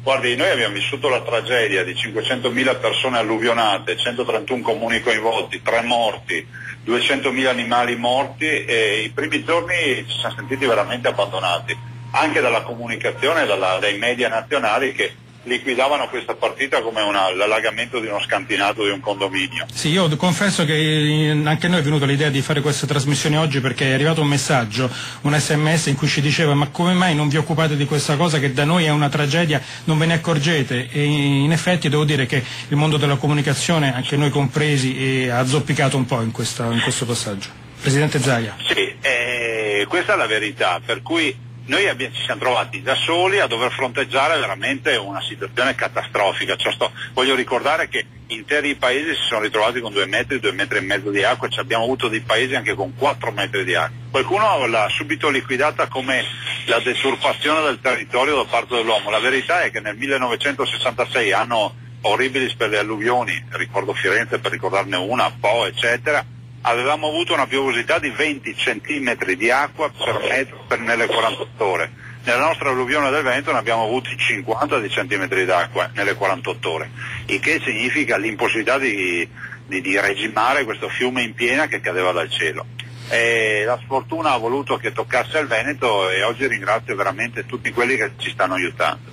Guardi, noi abbiamo vissuto la tragedia di 500.000 persone alluvionate, 131 comuni coinvolti, 3 morti, 200.000 animali morti, e i primi giorni ci siamo sentiti veramente abbandonati, anche dalla comunicazione, dai media nazionali che liquidavano questa partita come l'allagamento di uno scantinato di un condominio. Sì, io confesso che anche a noi è venuta l'idea di fare questa trasmissione oggi perché è arrivato un messaggio, un SMS in cui ci diceva: ma come mai non vi occupate di questa cosa che da noi è una tragedia, non ve ne accorgete? E in effetti devo dire che il mondo della comunicazione, anche noi compresi, ha zoppicato un po' in questo passaggio. Presidente Zaia. Sì, questa è la verità, per cui noi ci siamo trovati da soli a dover fronteggiare veramente una situazione catastrofica. Voglio ricordare che interi paesi si sono ritrovati con 2 metri, 2 metri e mezzo di acqua, e abbiamo avuto dei paesi anche con 4 metri di acqua. Qualcuno l'ha subito liquidata come la deturpazione del territorio da parte dell'uomo. La verità è che nel 1966, anno orribile per le alluvioni, ricordo Firenze per ricordarne una, Po, eccetera, avevamo avuto una piovosità di 20 centimetri di acqua per metro nelle 48 ore. Nella nostra alluvione del Veneto ne abbiamo avuti 50 di centimetri d'acqua nelle 48 ore, il che significa l'impossibilità di regimare questo fiume in piena che cadeva dal cielo. La sfortuna ha voluto che toccasse il Veneto, e oggi ringrazio veramente tutti quelli che ci stanno aiutando.